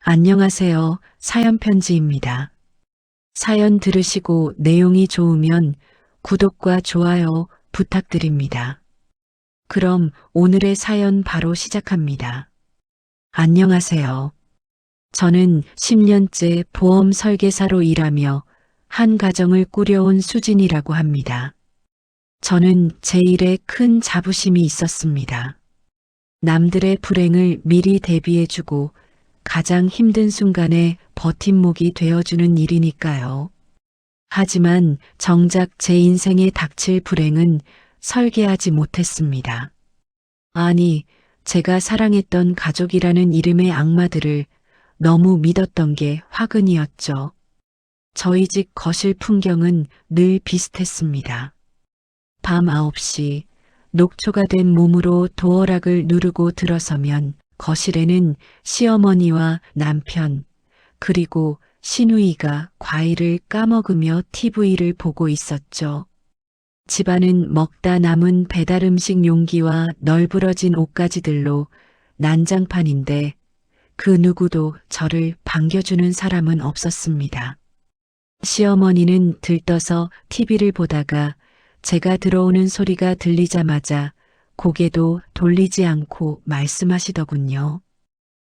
안녕하세요. 사연 편지입니다. 사연 들으시고 내용이 좋으면 구독과 좋아요 부탁드립니다. 그럼 오늘의 사연 바로 시작합니다. 안녕하세요. 저는 10년째 보험 설계사로 일하며 한 가정을 꾸려온 수진이라고 합니다. 저는 제 일에 큰 자부심이 있었습니다. 남들의 불행을 미리 대비해주고 가장 힘든 순간에 버팀목이 되어주는 일이니까요. 하지만 정작 제 인생에 닥칠 불행은 설계하지 못했습니다. 아니, 제가 사랑했던 가족이라는 이름의 악마들을 너무 믿었던 게 화근이었죠. 저희 집 거실 풍경은 늘 비슷했습니다. 밤 9시, 녹초가 된 몸으로 도어락을 누르고 들어서면 거실에는 시어머니와 남편, 그리고 시누이가 과일을 까먹으며 TV를 보고 있었죠. 집안은 먹다 남은 배달 음식 용기와 널브러진 옷가지들로 난장판인데 그 누구도 저를 반겨주는 사람은 없었습니다. 시어머니는 들떠서 TV를 보다가 제가 들어오는 소리가 들리자마자 고개도 돌리지 않고 말씀하시더군요.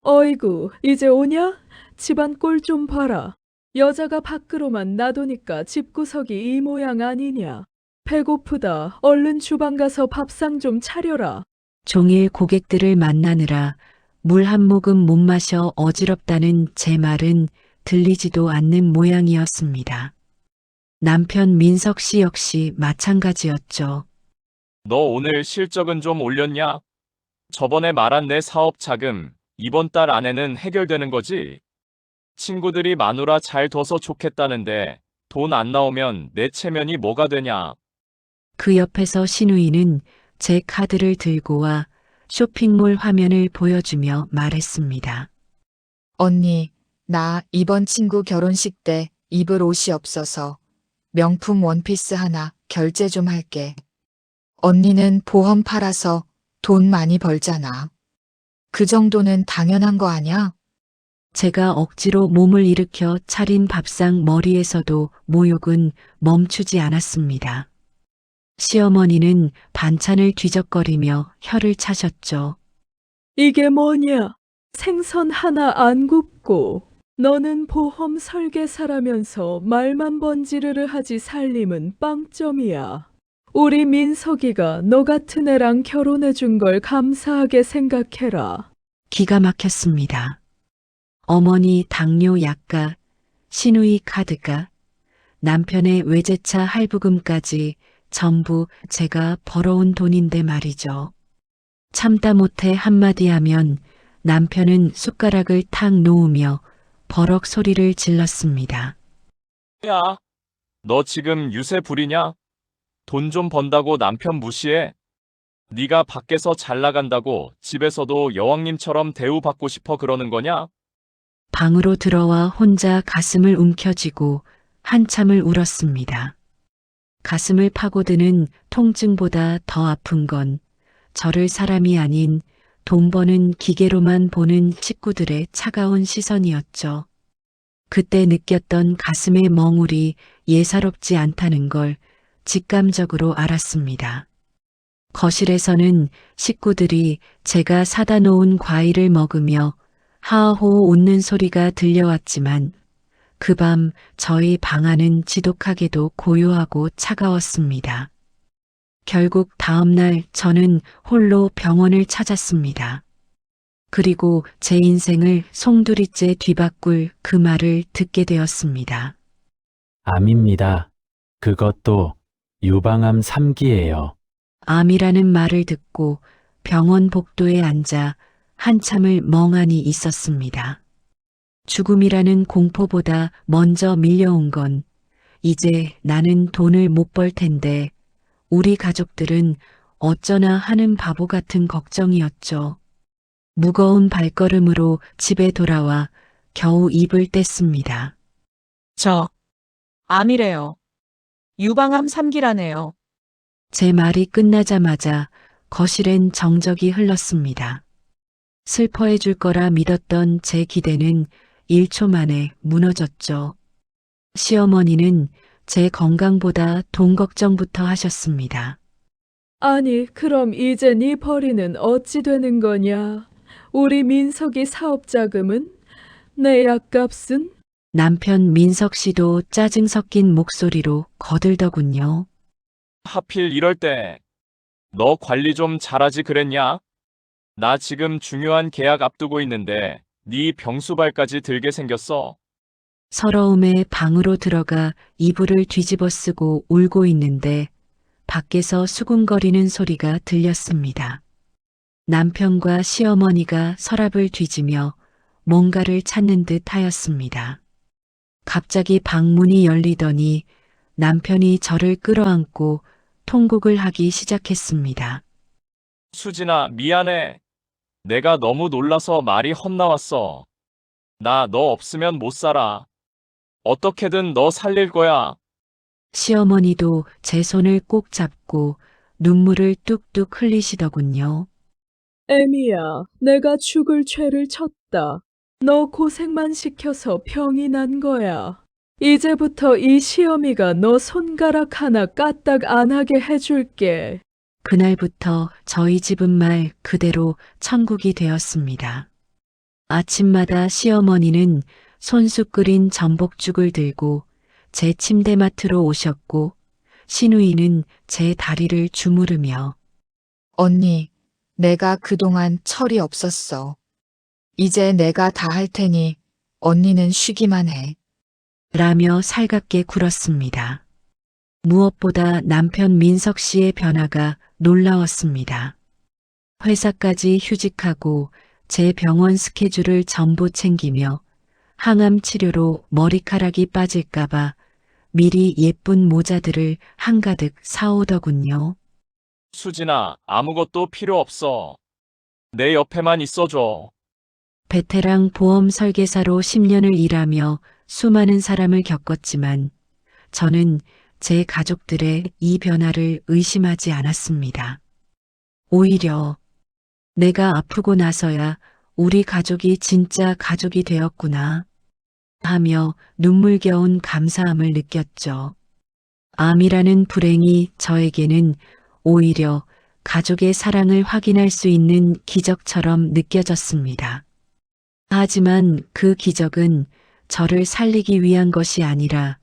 어이구, 이제 오냐? 집안 꼴 좀 봐라. 여자가 밖으로만 놔두니까 집구석이 이 모양 아니냐. 배고프다. 얼른 주방 가서 밥상 좀 차려라. 종일 고객들을 만나느라 물 한 모금 못 마셔 어지럽다는 제 말은 들리지도 않는 모양이었습니다. 남편 민석 씨 역시 마찬가지였죠. 너 오늘 실적은 좀 올렸냐? 저번에 말한 내 사업 자금, 이번 달 안에는 해결되는 거지? 친구들이 마누라 잘 둬서 좋겠다는데 돈 안 나오면 내 체면이 뭐가 되냐? 그 옆에서 신우이는 제 카드를 들고 와 쇼핑몰 화면을 보여주며 말했습니다. 언니, 나 이번 친구 결혼식 때 입을 옷이 없어서 명품 원피스 하나 결제 좀 할게. 언니는 보험 팔아서 돈 많이 벌잖아. 그 정도는 당연한 거 아냐? 제가 억지로 몸을 일으켜 차린 밥상 머리에서도 모욕은 멈추지 않았습니다. 시어머니는 반찬을 뒤적거리며 혀를 차셨죠. 이게 뭐냐? 생선 하나 안 굽고. 너는 보험 설계사라면서 말만 번지르르 하지 살림은 빵점이야. 우리 민석이가 너 같은 애랑 결혼해 준 걸 감사하게 생각해라. 기가 막혔습니다. 어머니 당뇨 약가, 시누이 카드가, 남편의 외제차 할부금까지 전부 제가 벌어온 돈인데 말이죠. 참다 못해 한마디 하면 남편은 숟가락을 탁 놓으며 버럭 소리를 질렀습니다. 야, 너 지금 유세 부리냐? 돈 좀 번다고 남편 무시해? 네가 밖에서 잘 나간다고 집에서도 여왕님처럼 대우받고 싶어 그러는 거냐? 방으로 들어와 혼자 가슴을 움켜쥐고 한참을 울었습니다. 가슴을 파고드는 통증보다 더 아픈 건 저를 사람이 아닌 돈 버는 기계로만 보는 식구들의 차가운 시선이었죠. 그때 느꼈던 가슴의 멍울이 예사롭지 않다는 걸 직감적으로 알았습니다. 거실에서는 식구들이 제가 사다 놓은 과일을 먹으며 하하호 웃는 소리가 들려왔지만 그 밤 저희 방 안은 지독하게도 고요하고 차가웠습니다. 결국 다음 날 저는 홀로 병원을 찾았습니다. 그리고 제 인생을 송두리째 뒤바꿀 그 말을 듣게 되었습니다. 암입니다. 그것도 유방암 3기예요. 암이라는 말을 듣고 병원 복도에 앉아 한참을 멍하니 있었습니다. 죽음이라는 공포보다 먼저 밀려온 건 이제 나는 돈을 못 벌 텐데 우리 가족들은 어쩌나 하는 바보 같은 걱정이었죠. 무거운 발걸음으로 집에 돌아와 겨우 입을 뗐습니다. 암이래요. 유방암 3기라네요. 제 말이 끝나자마자 거실엔 정적이 흘렀습니다. 슬퍼해 줄 거라 믿었던 제 기대는 1초 만에 무너졌죠. 시어머니는 제 건강보다 돈 걱정부터 하셨습니다. 아니, 그럼 이제 네 벌이는 어찌 되는 거냐? 우리 민석이 사업 자금은? 내 약값은? 남편 민석 씨도 짜증 섞인 목소리로 거들더군요. 하필 이럴 때 너 관리 좀 잘하지 그랬냐? 나 지금 중요한 계약 앞두고 있는데 네 병수발까지 들게 생겼어. 서러움에 방으로 들어가 이불을 뒤집어 쓰고 울고 있는데 밖에서 수군거리는 소리가 들렸습니다. 남편과 시어머니가 서랍을 뒤지며 뭔가를 찾는 듯 하였습니다. 갑자기 방문이 열리더니 남편이 저를 끌어안고 통곡을 하기 시작했습니다. 수진아, 미안해. 내가 너무 놀라서 말이 헛나왔어. 나 너 없으면 못 살아. 어떻게든 너 살릴 거야. 시어머니도 제 손을 꼭 잡고 눈물을 뚝뚝 흘리시더군요. 애미야, 내가 죽을 죄를 졌다. 너 고생만 시켜서 병이 난 거야. 이제부터 이 시어미가 너 손가락 하나 까딱 안 하게 해줄게. 그날부터 저희 집은 말 그대로 천국이 되었습니다. 아침마다 시어머니는 손수 끓인 전복죽을 들고 제 침대맡으로 오셨고 시누이는 제 다리를 주무르며 언니, 내가 그동안 철이 없었어. 이제 내가 다 할 테니 언니는 쉬기만 해. 라며 살갑게 굴었습니다. 무엇보다 남편 민석 씨의 변화가 놀라웠습니다. 회사까지 휴직하고 제 병원 스케줄을 전부 챙기며 항암 치료로 머리카락이 빠질까봐 미리 예쁜 모자들을 한가득 사오더군요. 수진아, 아무것도 필요 없어. 내 옆에만 있어줘. 베테랑 보험 설계사로 10년을 일하며 수많은 사람을 겪었지만 저는 제 가족들의 이 변화를 의심하지 않았습니다. 오히려 내가 아프고 나서야 우리 가족이 진짜 가족이 되었구나 하며 눈물겨운 감사함을 느꼈죠. 암이라는 불행이 저에게는 오히려 가족의 사랑을 확인할 수 있는 기적처럼 느껴졌습니다. 하지만 그 기적은 저를 살리기 위한 것이 아니라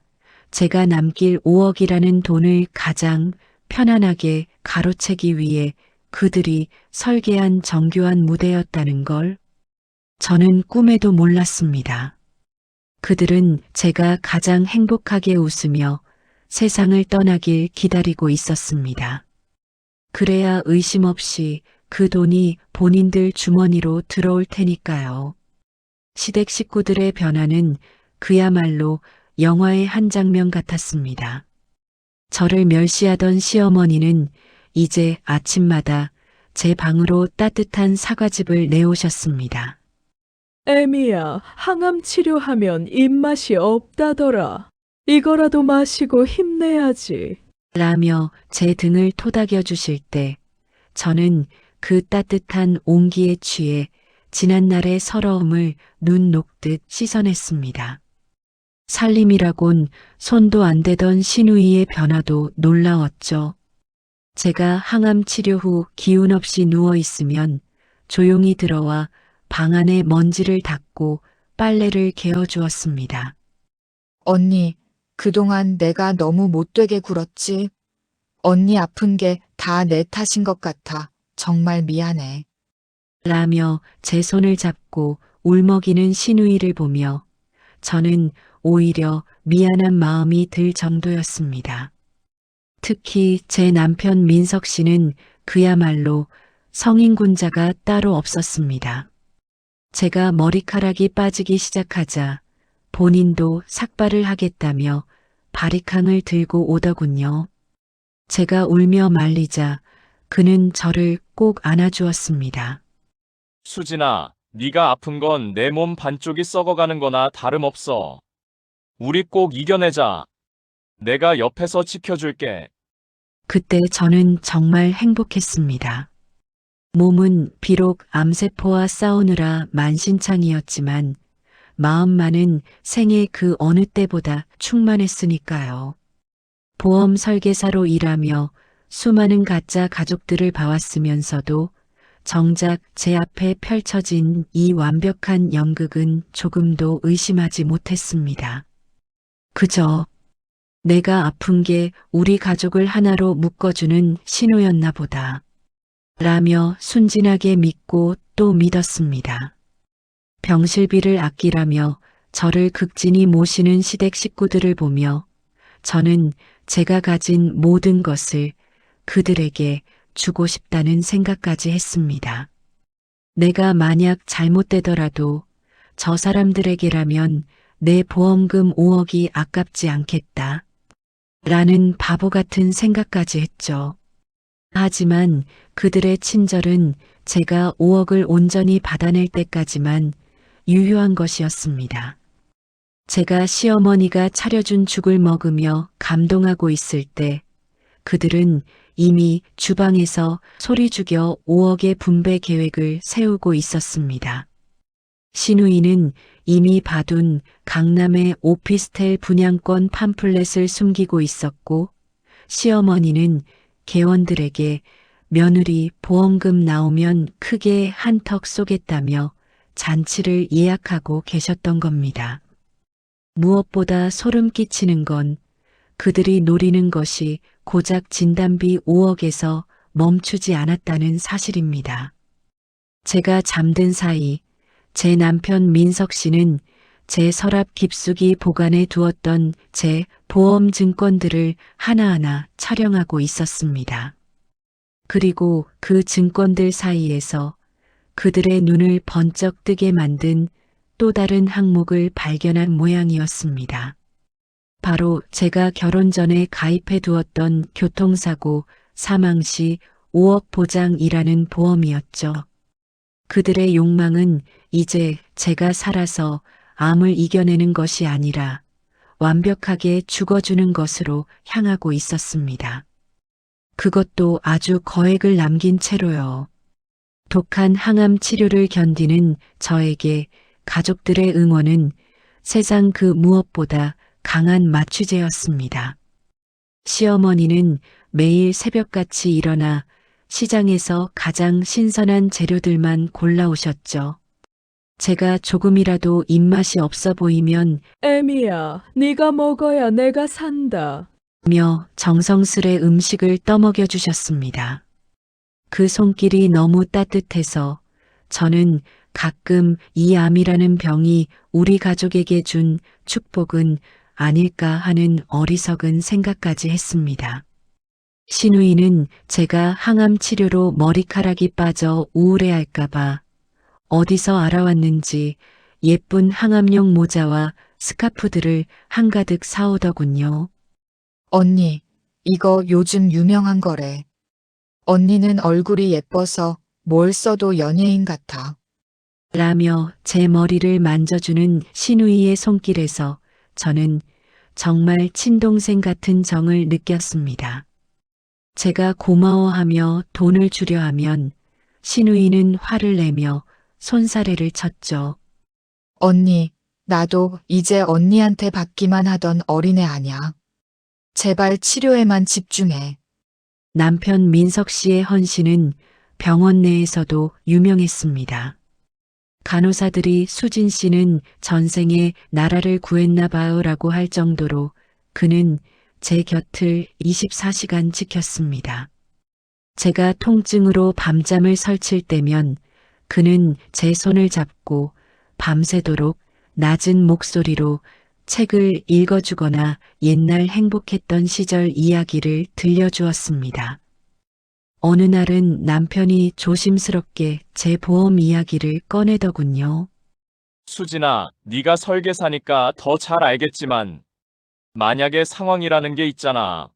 제가 남길 5억이라는 돈을 가장 편안하게 가로채기 위해 그들이 설계한 정교한 무대였다는 걸 저는 꿈에도 몰랐습니다. 그들은 제가 가장 행복하게 웃으며 세상을 떠나길 기다리고 있었습니다. 그래야 의심 없이 그 돈이 본인들 주머니로 들어올 테니까요. 시댁 식구들의 변화는 그야말로 영화의 한 장면 같았습니다. 저를 멸시하던 시어머니는 이제 아침마다 제 방으로 따뜻한 사과즙을 내오셨습니다. 애미야, 항암 치료하면 입맛이 없다더라. 이거라도 마시고 힘내야지. 라며 제 등을 토닥여 주실 때 저는 그 따뜻한 온기에 취해 지난날의 서러움을 눈 녹듯 씻어냈습니다. 살림이라곤 손도 안 대던 시누이의 변화도 놀라웠죠. 제가 항암 치료 후 기운 없이 누워 있으면 조용히 들어와 방 안에 먼지를 닦고 빨래를 개어주었습니다. 언니, 그동안 내가 너무 못되게 굴었지. 언니 아픈 게 다 내 탓인 것 같아. 정말 미안해. 라며 제 손을 잡고 울먹이는 시누이를 보며 저는 오히려 미안한 마음이 들 정도였습니다. 특히 제 남편 민석 씨는 그야말로 성인군자가 따로 없었습니다. 제가 머리카락이 빠지기 시작하자 본인도 삭발을 하겠다며 바리캉을 들고 오더군요. 제가 울며 말리자 그는 저를 꼭 안아주었습니다. 수진아, 네가 아픈 건 내 몸 반쪽이 썩어가는 거나 다름없어. 우리 꼭 이겨내자. 내가 옆에서 지켜줄게. 그때 저는 정말 행복했습니다. 몸은 비록 암세포와 싸우느라 만신창이었지만 마음만은 생애 그 어느 때보다 충만했으니까요. 보험 설계사로 일하며 수많은 가짜 가족들을 봐왔으면서도 정작 제 앞에 펼쳐진 이 완벽한 연극은 조금도 의심하지 못했습니다. 그저 내가 아픈 게 우리 가족을 하나로 묶어주는 신호였나 보다. 라며 순진하게 믿고 또 믿었습니다. 병실비를 아끼라며 저를 극진히 모시는 시댁 식구들을 보며 저는 제가 가진 모든 것을 그들에게 주고 싶다는 생각까지 했습니다. 내가 만약 잘못되더라도 저 사람들에게라면 내 보험금 5억이 아깝지 않겠다. 라는 바보 같은 생각까지 했죠. 하지만 그들의 친절은 제가 5억을 온전히 받아낼 때까지만 유효한 것이었습니다. 제가 시어머니가 차려준 죽을 먹으며 감동하고 있을 때 그들은 이미 주방에서 소리 죽여 5억의 분배 계획을 세우고 있었습니다. 신우이는 이미 봐둔 강남의 오피스텔 분양권 팜플렛을 숨기고 있었고 시어머니는 개원들에게 며느리 보험금 나오면 크게 한턱 쏘겠다며 잔치를 예약하고 계셨던 겁니다. 무엇보다 소름 끼치는 건 그들이 노리는 것이 고작 진단비 5억에서 멈추지 않았다는 사실입니다. 제가 잠든 사이 제 남편 민석 씨는 제 서랍 깊숙이 보관해 두었던 제 보험 증권들을 하나하나 촬영하고 있었습니다. 그리고 그 증권들 사이에서 그들의 눈을 번쩍 뜨게 만든 또 다른 항목을 발견한 모양이었습니다. 바로 제가 결혼 전에 가입해 두었던 교통사고 사망 시 5억 보장이라는 보험이었죠. 그들의 욕망은 이제 제가 살아서 암을 이겨내는 것이 아니라 완벽하게 죽어주는 것으로 향하고 있었습니다. 그것도 아주 거액을 남긴 채로요. 독한 항암 치료를 견디는 저에게 가족들의 응원은 세상 그 무엇보다 강한 마취제였습니다. 시어머니는 매일 새벽같이 일어나 시장에서 가장 신선한 재료들만 골라오셨죠. 제가 조금이라도 입맛이 없어 보이면 애미야, 네가 먹어야 내가 산다. 며 정성스레 음식을 떠먹여 주셨습니다. 그 손길이 너무 따뜻해서 저는 가끔 이 암이라는 병이 우리 가족에게 준 축복은 아닐까 하는 어리석은 생각까지 했습니다. 신우이는 제가 항암 치료로 머리카락이 빠져 우울해할까봐 어디서 알아왔는지 예쁜 항암용 모자와 스카프들을 한가득 사오더군요. 언니, 이거 요즘 유명한 거래. 언니는 얼굴이 예뻐서 뭘 써도 연예인 같아. 라며 제 머리를 만져주는 신우이의 손길에서 저는 정말 친동생 같은 정을 느꼈습니다. 제가 고마워하며 돈을 주려 하면 신우이는 화를 내며 손사래를 쳤죠. 언니, 나도 이제 언니한테 받기만 하던 어린애 아냐. 제발 치료에만 집중해. 남편 민석 씨의 헌신은 병원 내에서도 유명했습니다. 간호사들이 수진 씨는 전생에 나라를 구했나 봐요라고 할 정도로 그는 제 곁을 24시간 지켰습니다. 제가 통증으로 밤잠을 설칠 때면 그는 제 손을 잡고 밤새도록 낮은 목소리로 책을 읽어주거나 옛날 행복했던 시절 이야기를 들려주었습니다. 어느 날은 남편이 조심스럽게 제 보험 이야기를 꺼내더군요. 수진아, 네가 설계사니까 더 잘 알겠지만 만약에 상황이라는 게 있잖아.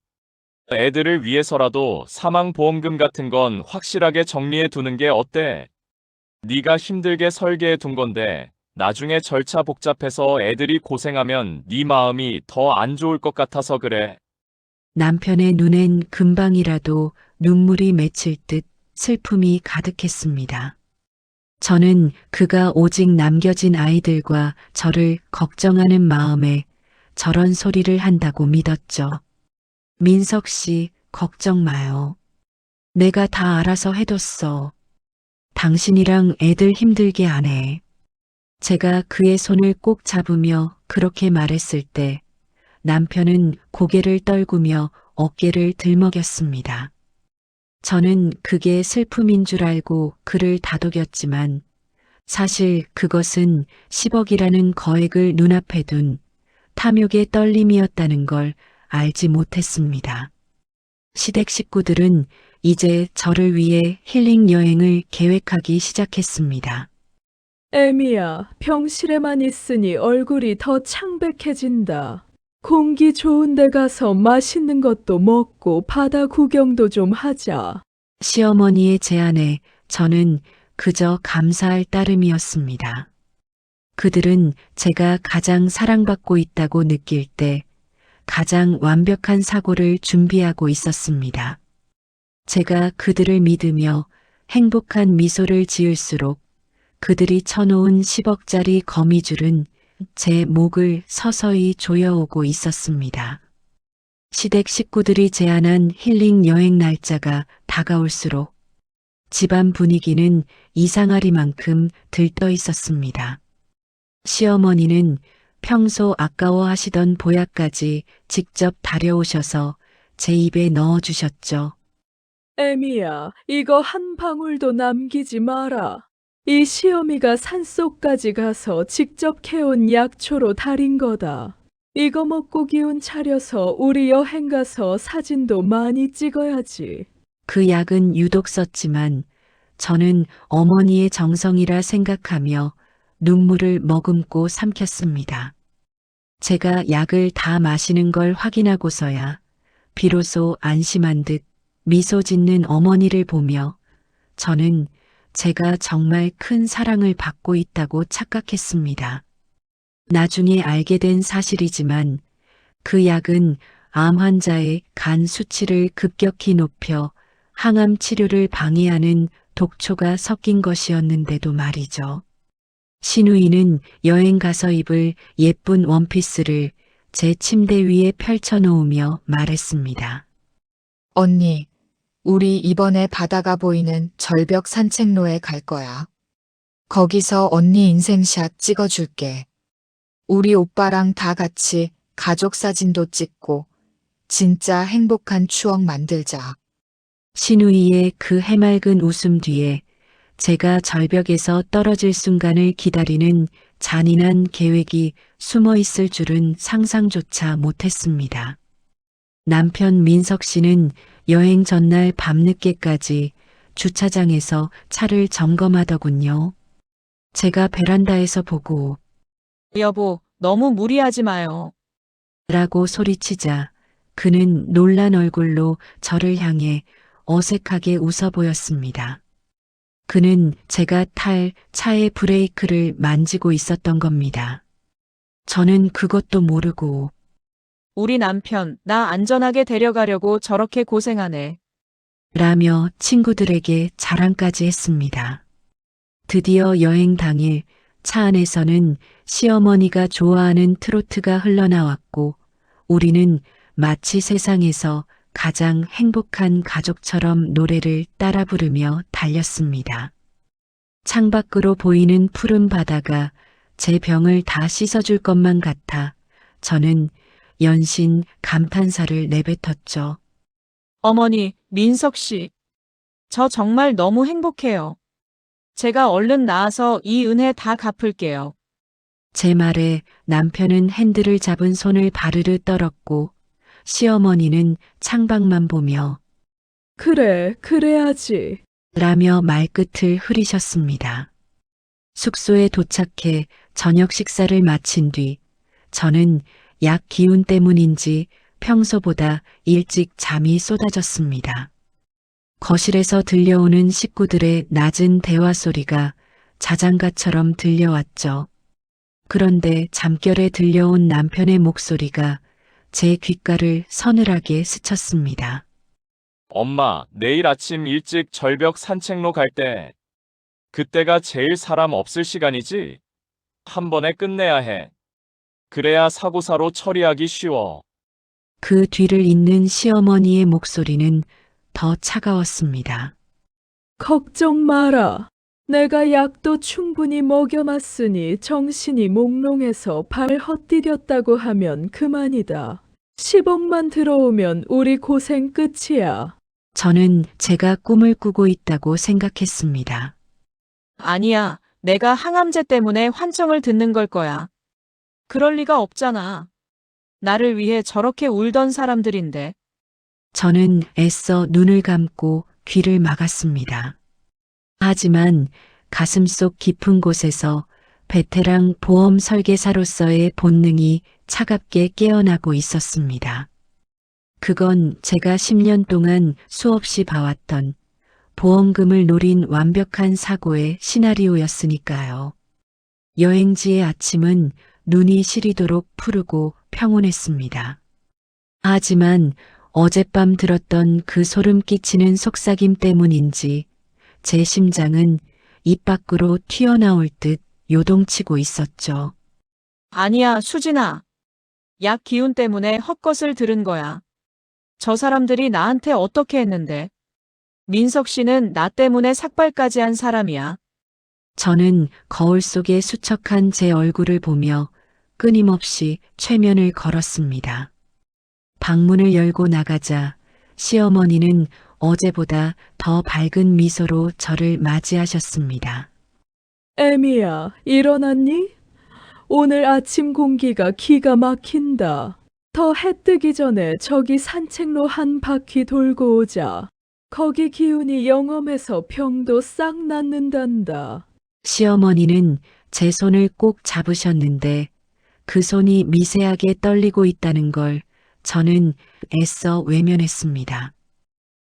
애들을 위해서라도 사망보험금 같은 건 확실하게 정리해 두는 게 어때? 네가 힘들게 설계해 둔 건데 나중에 절차 복잡해서 애들이 고생하면 네 마음이 더 안 좋을 것 같아서 그래. 남편의 눈엔 금방이라도 눈물이 맺힐 듯 슬픔이 가득했습니다. 저는 그가 오직 남겨진 아이들과 저를 걱정하는 마음에 저런 소리를 한다고 믿었죠. 민석 씨, 걱정 마요. 내가 다 알아서 해뒀어. 당신이랑 애들 힘들게 안 해. 제가 그의 손을 꼭 잡으며 그렇게 말했을 때 남편은 고개를 떨구며 어깨를 들먹였습니다. 저는 그게 슬픔인 줄 알고 그를 다독였지만 사실 그것은 10억이라는 거액을 눈앞에 둔 탐욕의 떨림이었다는 걸 알지 못했습니다. 시댁 식구들은 이제 저를 위해 힐링 여행을 계획하기 시작했습니다. 애미야, 병실에만 있으니 얼굴이 더 창백해진다. 공기 좋은 데 가서 맛있는 것도 먹고 바다 구경도 좀 하자. 시어머니의 제안에 저는 그저 감사할 따름이었습니다. 그들은 제가 가장 사랑받고 있다고 느낄 때 가장 완벽한 사고를 준비하고 있었습니다. 제가 그들을 믿으며 행복한 미소를 지을수록 그들이 쳐놓은 10억짜리 거미줄은 제 목을 서서히 조여오고 있었습니다. 시댁 식구들이 제안한 힐링 여행 날짜가 다가올수록 집안 분위기는 이상하리만큼 들떠 있었습니다. 시어머니는 평소 아까워하시던 보약까지 직접 다려오셔서 제 입에 넣어주셨죠. 애미야, 이거 한 방울도 남기지 마라. 이 시어미가 산속까지 가서 직접 캐온 약초로 달인 거다. 이거 먹고 기운 차려서 우리 여행 가서 사진도 많이 찍어야지. 그 약은 유독 썼지만 저는 어머니의 정성이라 생각하며 눈물을 머금고 삼켰습니다. 제가 약을 다 마시는 걸 확인하고서야 비로소 안심한 듯 미소 짓는 어머니를 보며 저는 제가 정말 큰 사랑을 받고 있다고 착각했습니다. 나중에 알게 된 사실이지만 그 약은 암 환자의 간 수치를 급격히 높여 항암 치료를 방해하는 독초가 섞인 것이었는데도 말이죠. 신우이는 여행 가서 입을 예쁜 원피스를 제 침대 위에 펼쳐놓으며 말했습니다. 언니, 우리 이번에 바다가 보이는 절벽 산책로에 갈 거야. 거기서 언니 인생샷 찍어줄게. 우리 오빠랑 다 같이 가족 사진도 찍고 진짜 행복한 추억 만들자. 신우이의 그 해맑은 웃음 뒤에 제가 절벽에서 떨어질 순간을 기다리는 잔인한 계획이 숨어 있을 줄은 상상조차 못했습니다. 남편 민석 씨는 여행 전날 밤늦게까지 주차장에서 차를 점검하더군요. 제가 베란다에서 보고 여보, 너무 무리하지 마요. 라고 소리치자 그는 놀란 얼굴로 저를 향해 어색하게 웃어 보였습니다. 그는 제가 탈 차의 브레이크를 만지고 있었던 겁니다. 저는 그것도 모르고 우리 남편, 나 안전하게 데려가려고 저렇게 고생하네. 라며 친구들에게 자랑까지 했습니다. 드디어 여행 당일 차 안에서는 시어머니가 좋아하는 트로트가 흘러나왔고 우리는 마치 세상에서 가장 행복한 가족처럼 노래를 따라 부르며 달렸습니다. 창밖으로 보이는 푸른 바다가 제 병을 다 씻어줄 것만 같아 저는 연신 감탄사를 내뱉었죠. 어머니, 민석 씨. 저 정말 너무 행복해요. 제가 얼른 나와서 이 은혜 다 갚을게요. 제 말에 남편은 핸들을 잡은 손을 바르르 떨었고 시어머니는 창밖만 보며 그래, 그래야지. 라며 말끝을 흐리셨습니다. 숙소에 도착해 저녁 식사를 마친 뒤 저는 약 기운 때문인지 평소보다 일찍 잠이 쏟아졌습니다. 거실에서 들려오는 식구들의 낮은 대화 소리가 자장가처럼 들려왔죠. 그런데 잠결에 들려온 남편의 목소리가 제 귓가를 서늘하게 스쳤습니다. 엄마, 내일 아침 일찍 절벽 산책로 갈 때, 그때가 제일 사람 없을 시간이지? 한 번에 끝내야 해. 그래야 사고사로 처리하기 쉬워. 그 뒤를 잇는 시어머니의 목소리는 더 차가웠습니다. 걱정 마라. 내가 약도 충분히 먹여놨으니 정신이 몽롱해서 발 헛디뎠다고 하면 그만이다. 10억만 들어오면 우리 고생 끝이야. 저는 제가 꿈을 꾸고 있다고 생각했습니다. 아니야. 내가 항암제 때문에 환청을 듣는 걸 거야. 그럴 리가 없잖아. 나를 위해 저렇게 울던 사람들인데. 저는 애써 눈을 감고 귀를 막았습니다. 하지만 가슴속 깊은 곳에서 베테랑 보험 설계사로서의 본능이 차갑게 깨어나고 있었습니다. 그건 제가 10년 동안 수없이 봐왔던 보험금을 노린 완벽한 사고의 시나리오였으니까요. 여행지의 아침은 눈이 시리도록 푸르고 평온했습니다. 하지만 어젯밤 들었던 그 소름 끼치는 속삭임 때문인지 제 심장은 입 밖으로 튀어나올 듯 요동치고 있었죠. 아니야, 수진아. 약 기운 때문에 헛것을 들은 거야. 저 사람들이 나한테 어떻게 했는데. 민석 씨는 나 때문에 삭발까지 한 사람이야. 저는 거울 속에 수척한 제 얼굴을 보며 끊임없이 최면을 걸었습니다. 방문을 열고 나가자 시어머니는 어제보다 더 밝은 미소로 저를 맞이하셨습니다. 애미야, 일어났니? 오늘 아침 공기가 기가 막힌다. 더 해 뜨기 전에 저기 산책로 한 바퀴 돌고 오자. 거기 기운이 영험해서 병도 싹 낫는단다. 시어머니는 제 손을 꼭 잡으셨는데 그 손이 미세하게 떨리고 있다는 걸 저는 애써 외면했습니다.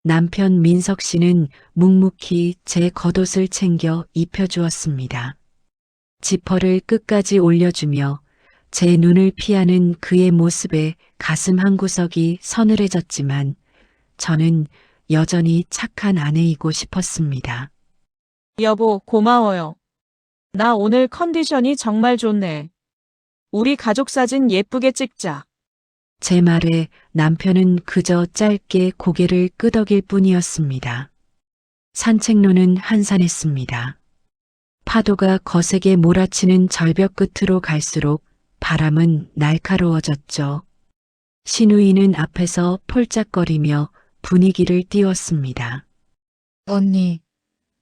남편 민석 씨는 묵묵히 제 겉옷을 챙겨 입혀주었습니다. 지퍼를 끝까지 올려주며 제 눈을 피하는 그의 모습에 가슴 한구석이 서늘해졌지만 저는 여전히 착한 아내이고 싶었습니다. 여보, 고마워요. 나 오늘 컨디션이 정말 좋네. 우리 가족 사진 예쁘게 찍자. 제 말에 남편은 그저 짧게 고개를 끄덕일 뿐이었습니다. 산책로는 한산했습니다. 파도가 거세게 몰아치는 절벽 끝으로 갈수록 바람은 날카로워졌죠. 신우이는 앞에서 폴짝거리며 분위기를 띄웠습니다. 언니,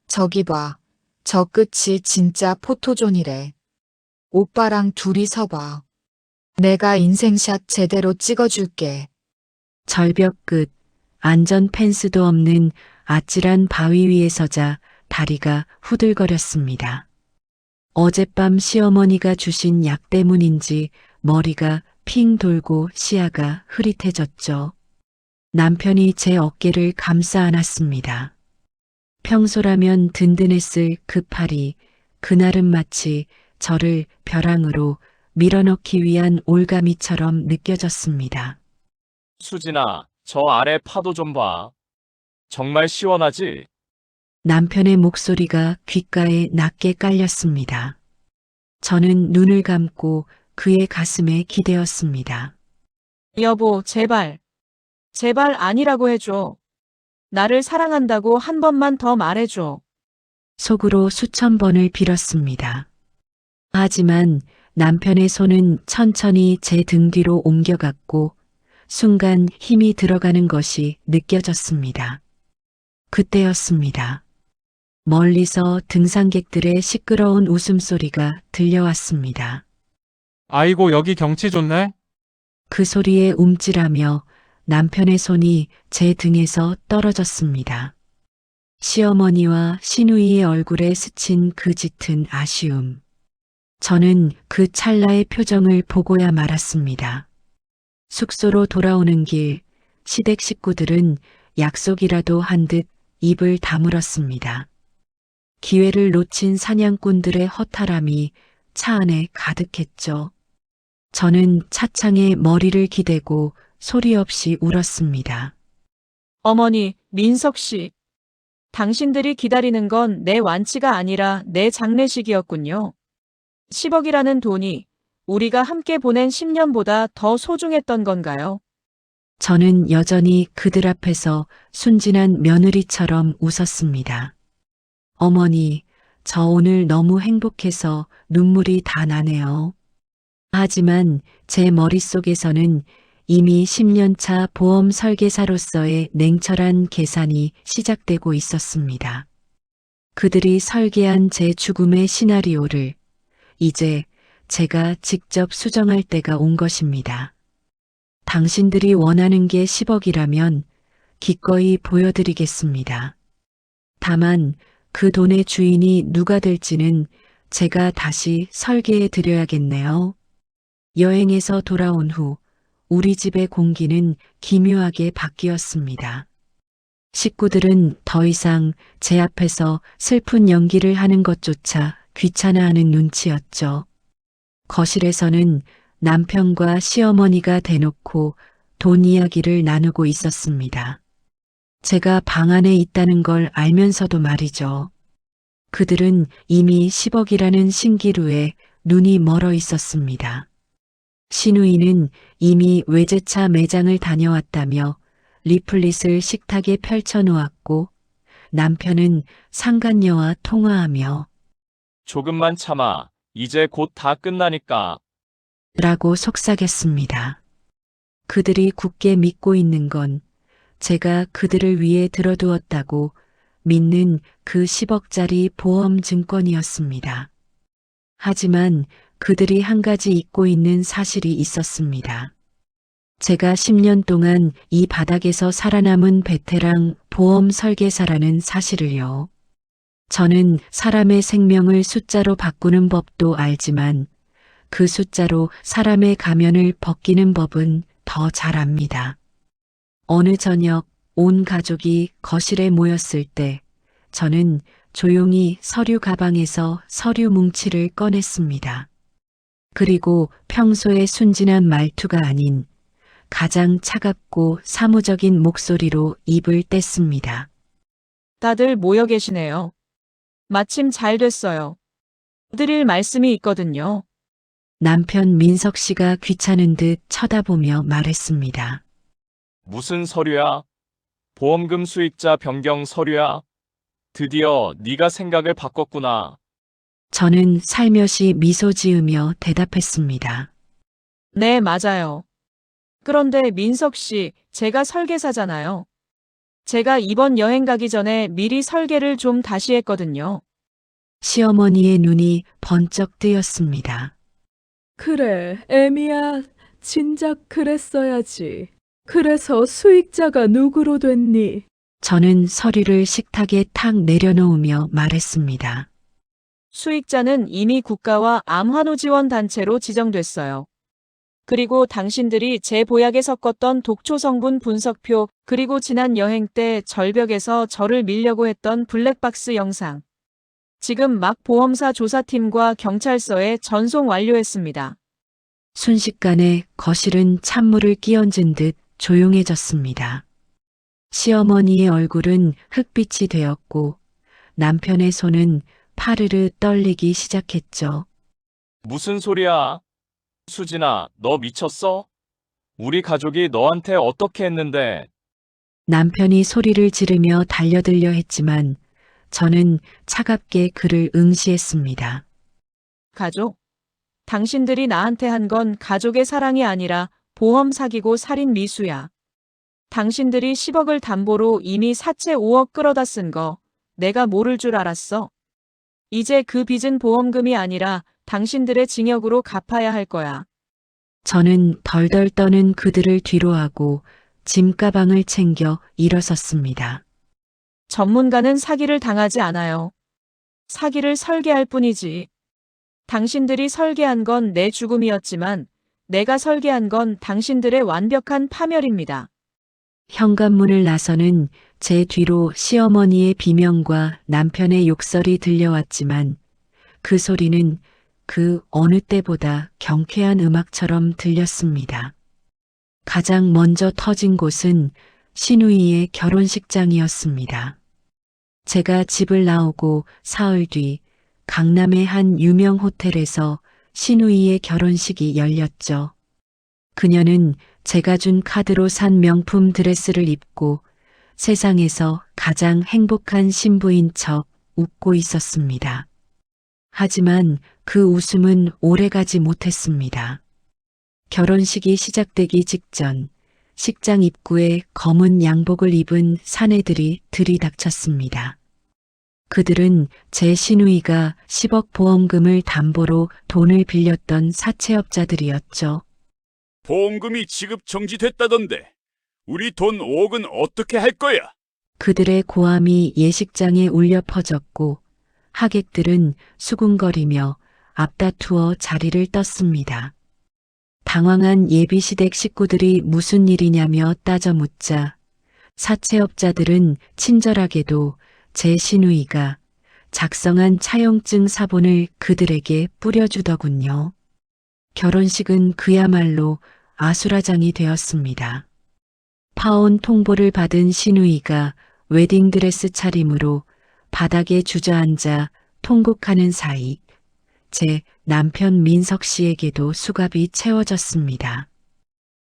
저기 봐. 저 끝이 진짜 포토존이래. 오빠랑 둘이서 봐. 내가 인생샷 제대로 찍어줄게. 절벽 끝, 안전 펜스도 없는 아찔한 바위 위에 서자 다리가 후들거렸습니다. 어젯밤 시어머니가 주신 약 때문인지 머리가 핑 돌고 시야가 흐릿해졌죠. 남편이 제 어깨를 감싸 안았습니다. 평소라면 든든했을 그 팔이 그날은 마치 저를 벼랑으로 밀어넣기 위한 올가미처럼 느껴졌습니다. 수진아, 저 아래 파도 좀 봐. 정말 시원하지? 남편의 목소리가 귓가에 낮게 깔렸습니다. 저는 눈을 감고 그의 가슴에 기대었습니다. 여보, 제발. 제발 아니라고 해줘. 나를 사랑한다고 한 번만 더 말해줘. 속으로 수천 번을 빌었습니다. 하지만 남편의 손은 천천히 제 등 뒤로 옮겨갔고 순간 힘이 들어가는 것이 느껴졌습니다. 그때였습니다. 멀리서 등산객들의 시끄러운 웃음소리가 들려왔습니다. 아이고, 여기 경치 좋네? 그 소리에 움찔하며 남편의 손이 제 등에서 떨어졌습니다. 시어머니와 시누이의 얼굴에 스친 그 짙은 아쉬움. 저는 그 찰나의 표정을 보고야 말았습니다. 숙소로 돌아오는 길, 시댁 식구들은 약속이라도 한 듯 입을 다물었습니다. 기회를 놓친 사냥꾼들의 허탈함이 차 안에 가득했죠. 저는 차창에 머리를 기대고 소리 없이 울었습니다. 어머니, 민석 씨. 당신들이 기다리는 건 내 완치가 아니라 내 장례식이었군요. 10억이라는 돈이 우리가 함께 보낸 10년보다 더 소중했던 건가요? 저는 여전히 그들 앞에서 순진한 며느리처럼 웃었습니다. 어머니, 저 오늘 너무 행복해서 눈물이 다 나네요. 하지만 제 머릿속에서는 이미 10년차 보험 설계사로서의 냉철한 계산이 시작되고 있었습니다. 그들이 설계한 제 죽음의 시나리오를 이제 제가 직접 수정할 때가 온 것입니다. 당신들이 원하는 게 10억이라면 기꺼이 보여드리겠습니다. 다만 그 돈의 주인이 누가 될지는 제가 다시 설계해 드려야겠네요. 여행에서 돌아온 후 우리 집의 공기는 기묘하게 바뀌었습니다. 식구들은 더 이상 제 앞에서 슬픈 연기를 하는 것조차 귀찮아하는 눈치였죠. 거실에서는 남편과 시어머니가 대놓고 돈 이야기를 나누고 있었습니다. 제가 방 안에 있다는 걸 알면서도 말이죠. 그들은 이미 10억이라는 신기루에 눈이 멀어 있었습니다. 신우이는 이미 외제차 매장을 다녀왔다며 리플릿을 식탁에 펼쳐놓았고 남편은 상간녀와 통화하며 조금만 참아. 이제 곧 다 끝나니까. 라고 속삭였습니다. 그들이 굳게 믿고 있는 건 제가 그들을 위해 들어두었다고 믿는 그 10억짜리 보험 증권이었습니다. 하지만 그들이 한 가지 잊고 있는 사실이 있었습니다. 제가 10년 동안 이 바닥에서 살아남은 베테랑 보험 설계사라는 사실을요. 저는 사람의 생명을 숫자로 바꾸는 법도 알지만 그 숫자로 사람의 가면을 벗기는 법은 더 잘 압니다. 어느 저녁 온 가족이 거실에 모였을 때 저는 조용히 서류 가방에서 서류 뭉치를 꺼냈습니다. 그리고 평소의 순진한 말투가 아닌 가장 차갑고 사무적인 목소리로 입을 뗐습니다. 다들 모여 계시네요. 마침 잘 됐어요. 드릴 말씀이 있거든요. 남편 민석 씨가 귀찮은 듯 쳐다보며 말했습니다. 무슨 서류야? 보험금 수익자 변경 서류야? 드디어 네가 생각을 바꿨구나. 저는 살며시 미소 지으며 대답했습니다. 네, 맞아요. 그런데 민석 씨, 제가 설계사잖아요. 제가 이번 여행 가기 전에 미리 설계를 좀 다시 했거든요. 시어머니의 눈이 번쩍 뜨였습니다. 그래, 애미야. 진작 그랬어야지. 그래서 수익자가 누구로 됐니? 저는 서류를 식탁에 탁 내려놓으며 말했습니다. 수익자는 이미 국가와 암환우지원단체로 지정됐어요. 그리고 당신들이 제 보약에 섞었던 독초 성분 분석표, 그리고 지난 여행 때 절벽에서 저를 밀려고 했던 블랙박스 영상. 지금 막 보험사 조사팀과 경찰서에 전송 완료했습니다. 순식간에 거실은 찬물을 끼얹은 듯 조용해졌습니다. 시어머니의 얼굴은 흑빛이 되었고 남편의 손은 파르르 떨리기 시작했죠. 무슨 소리야? 수진아, 너 미쳤어? 우리 가족이 너한테 어떻게 했는데? 남편이 소리를 지르며 달려들려 했지만 저는 차갑게 그를 응시했습니다. 가족? 당신들이 나한테 한 건 가족의 사랑이 아니라 보험 사기고 살인 미수야. 당신들이 10억을 담보로 이미 사채 5억 끌어다 쓴 거 내가 모를 줄 알았어. 이제 그 빚은 보험금이 아니라 당신들의 징역으로 갚아야 할 거야. 저는 덜덜 떠는 그들을 뒤로하고 짐가방을 챙겨 일어섰습니다. 전문가는 사기를 당하지 않아요. 사기를 설계할 뿐이지. 당신들이 설계한 건 내 죽음이었지만 내가 설계한 건 당신들의 완벽한 파멸입니다. 현관문을 나서는 제 뒤로 시어머니의 비명과 남편의 욕설이 들려왔지만 그 소리는 그 어느 때보다 경쾌한 음악처럼 들렸습니다. 가장 먼저 터진 곳은 신우이의 결혼식장이었습니다. 제가 집을 나오고 사흘 뒤 강남의 한 유명 호텔에서 신우이의 결혼식이 열렸죠. 그녀는 제가 준 카드로 산 명품 드레스를 입고 세상에서 가장 행복한 신부인 척 웃고 있었습니다. 하지만 그 웃음은 오래가지 못했습니다. 결혼식이 시작되기 직전 식장 입구에 검은 양복을 입은 사내들이 들이닥쳤습니다. 그들은 제 시누이가 10억 보험금을 담보로 돈을 빌렸던 사채업자들이었죠. 보험금이 지급 정지됐다던데 우리 돈 5억은 어떻게 할 거야? 그들의 고함이 예식장에 울려 퍼졌고 하객들은 수군거리며 앞다투어 자리를 떴습니다. 당황한 예비시댁 식구들이 무슨 일이냐며 따져 묻자 사채업자들은 친절하게도 제 시누이가 작성한 차용증 사본을 그들에게 뿌려주더군요. 결혼식은 그야말로 아수라장이 되었습니다. 파혼 통보를 받은 시누이가 웨딩드레스 차림으로 바닥에 주저앉아 통곡하는 사이 제 남편 민석 씨에게도 수갑이 채워졌습니다.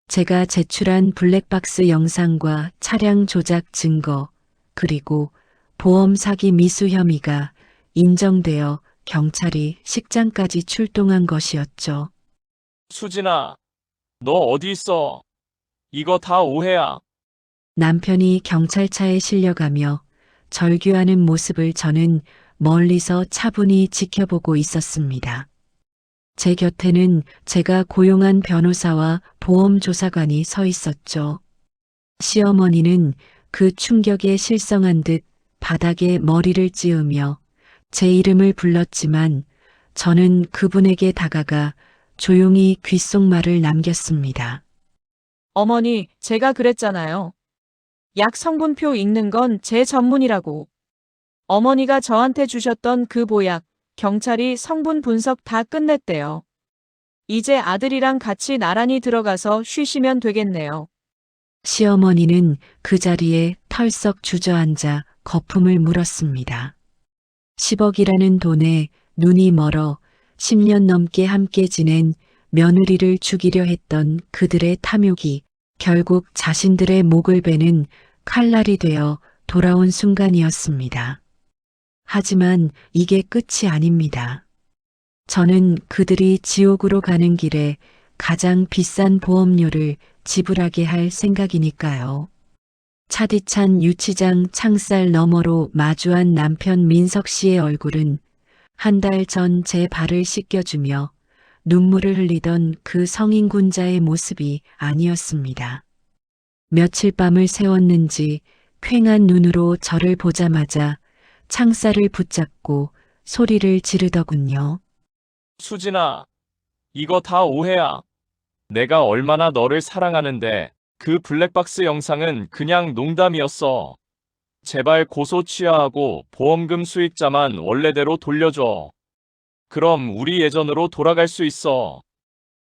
제가 제출한 블랙박스 영상과 차량 조작 증거 그리고 보험 사기 미수 혐의가 인정되어 경찰이 식장까지 출동한 것이었죠. 수진아, 너 어디 있어? 이거 다 오해야. 남편이 경찰차에 실려가며 절규하는 모습을 저는 멀리서 차분히 지켜보고 있었습니다. 제 곁에는 제가 고용한 변호사와 보험조사관이 서 있었죠. 시어머니는 그 충격에 실성한 듯 바닥에 머리를 찌우며 제 이름을 불렀지만 저는 그분에게 다가가 조용히 귓속말을 남겼습니다. 어머니, 제가 그랬잖아요. 약 성분표 읽는 건 제 전문이라고. 어머니가 저한테 주셨던 그 보약, 경찰이 성분 분석 다 끝냈대요. 이제 아들이랑 같이 나란히 들어가서 쉬시면 되겠네요. 시어머니는 그 자리에 털썩 주저앉아 거품을 물었습니다. 10억이라는 돈에 눈이 멀어 10년 넘게 함께 지낸 며느리를 죽이려 했던 그들의 탐욕이 결국 자신들의 목을 베는 칼날이 되어 돌아온 순간이었습니다. 하지만 이게 끝이 아닙니다. 저는 그들이 지옥으로 가는 길에 가장 비싼 보험료를 지불하게 할 생각이니까요. 차디찬 유치장 창살 너머로 마주한 남편 민석 씨의 얼굴은 한 달 전 제 발을 씻겨주며 눈물을 흘리던 그 성인군자의 모습이 아니었습니다. 며칠 밤을 새웠는지 퀭한 눈으로 저를 보자마자 창살을 붙잡고 소리를 지르더군요. 수진아, 이거 다 오해야. 내가 얼마나 너를 사랑하는데 그 블랙박스 영상은 그냥 농담이었어. 제발 고소 취하하고 보험금 수익자만 원래대로 돌려줘. 그럼 우리 예전으로 돌아갈 수 있어.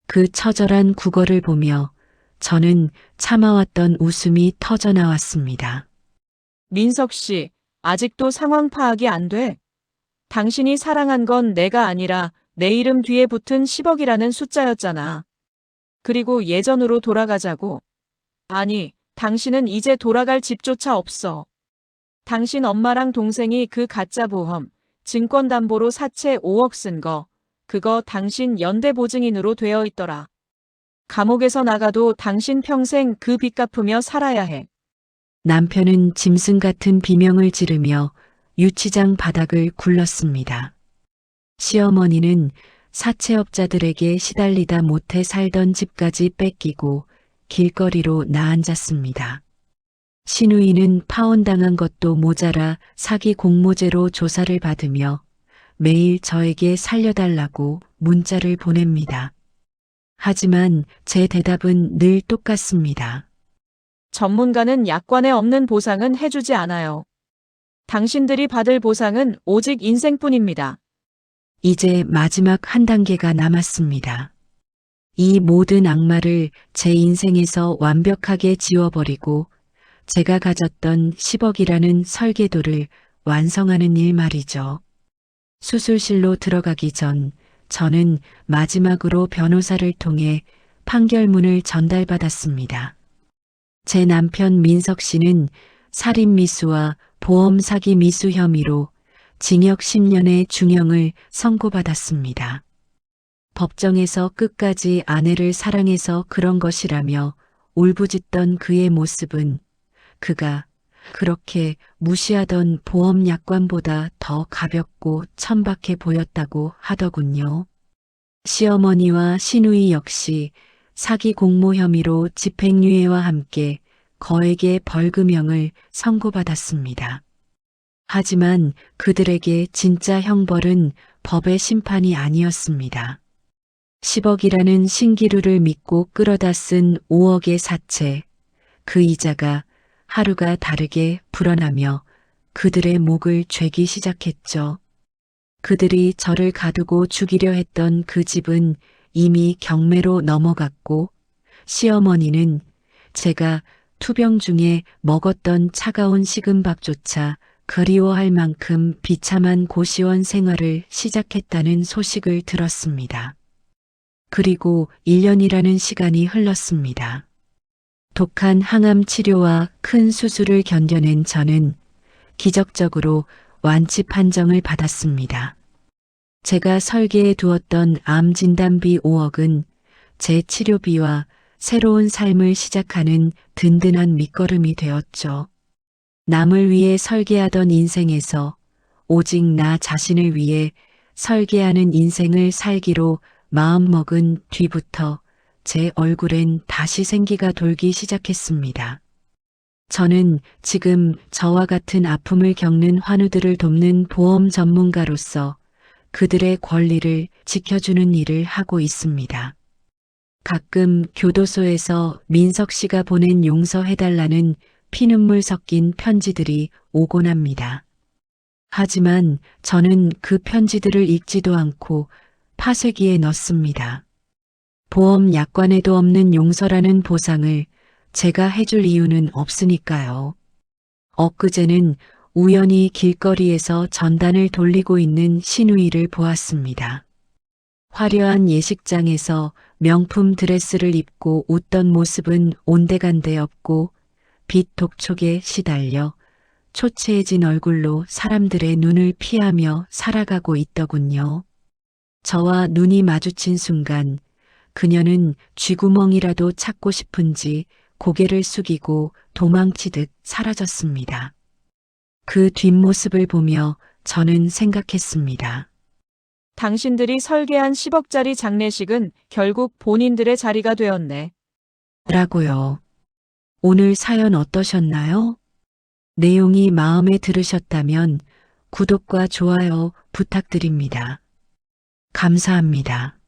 그 처절한 국어를 보며 저는 참아왔던 웃음이 터져나왔습니다. 민석 씨, 아직도 상황 파악이 안 돼. 당신이 사랑한 건 내가 아니라 내 이름 뒤에 붙은 10억이라는 숫자였잖아. 그리고 예전으로 돌아가자고. 아니, 당신은 이제 돌아갈 집조차 없어. 당신 엄마랑 동생이 그 가짜 보험, 증권담보로 사채 5억 쓴 거, 그거 당신 연대보증인으로 되어 있더라. 감옥에서 나가도 당신 평생 그 빚 갚으며 살아야 해. 남편은 짐승 같은 비명을 지르며 유치장 바닥을 굴렀습니다. 시어머니는 사채업자들에게 시달리다 못해 살던 집까지 뺏기고 길거리로 나앉았습니다. 시누이는 파혼당한 것도 모자라 사기 공모죄로 조사를 받으며 매일 저에게 살려달라고 문자를 보냅니다. 하지만 제 대답은 늘 똑같습니다. 전문가는 약관에 없는 보상은 해주지 않아요. 당신들이 받을 보상은 오직 인생뿐입니다. 이제 마지막 한 단계가 남았습니다. 이 모든 악마를 제 인생에서 완벽하게 지워버리고 제가 가졌던 10억이라는 설계도를 완성하는 일 말이죠. 수술실로 들어가기 전 저는 마지막으로 변호사를 통해 판결문을 전달받았습니다. 제 남편 민석 씨는 살인 미수와 보험 사기 미수 혐의로 징역 10년의 중형을 선고받았습니다. 법정에서 끝까지 아내를 사랑해서 그런 것이라며 울부짖던 그의 모습은 그가 그렇게 무시하던 보험 약관보다 더 가볍고 천박해 보였다고 하더군요. 시어머니와 시누이 역시 사기 공모 혐의로 집행유예와 함께 거액의 벌금형을 선고받았습니다. 하지만 그들에게 진짜 형벌은 법의 심판이 아니었습니다. 10억이라는 신기루를 믿고 끌어다 쓴 5억의 사채, 그 이자가 하루가 다르게 불어나며 그들의 목을 죄기 시작했죠. 그들이 저를 가두고 죽이려 했던 그 집은 이미 경매로 넘어갔고 시어머니는 제가 투병 중에 먹었던 차가운 식은밥조차 그리워할 만큼 비참한 고시원 생활을 시작했다는 소식을 들었습니다. 그리고 1년이라는 시간이 흘렀습니다. 독한 항암 치료와 큰 수술을 견뎌낸 저는 기적적으로 완치 판정을 받았습니다. 제가 설계해 두었던 암 진단비 5억은 제 치료비와 새로운 삶을 시작하는 든든한 밑거름이 되었죠. 남을 위해 설계하던 인생에서 오직 나 자신을 위해 설계하는 인생을 살기로 마음먹은 뒤부터 제 얼굴엔 다시 생기가 돌기 시작했습니다. 저는 지금 저와 같은 아픔을 겪는 환우들을 돕는 보험 전문가로서 그들의 권리를 지켜주는 일을 하고 있습니다. 가끔 교도소에서 민석 씨가 보낸 용서해달라는 피눈물 섞인 편지들이 오곤 합니다. 하지만 저는 그 편지들을 읽지도 않고 파쇄기에 넣습니다. 보험 약관에도 없는 용서라는 보상을 제가 해줄 이유는 없으니까요. 엊그제는 우연히 길거리에서 전단을 돌리고 있는 시누이를 보았습니다. 화려한 예식장에서 명품 드레스를 입고 웃던 모습은 온데간데 없고 빛 독촉에 시달려 초췌해진 얼굴로 사람들의 눈을 피하며 살아가고 있더군요. 저와 눈이 마주친 순간 그녀는 쥐구멍이라도 찾고 싶은지 고개를 숙이고 도망치듯 사라졌습니다. 그 뒷모습을 보며 저는 생각했습니다. 당신들이 설계한 10억짜리 장례식은 결국 본인들의 자리가 되었네. 라고요. 오늘 사연 어떠셨나요? 내용이 마음에 들으셨다면 구독과 좋아요 부탁드립니다. 감사합니다.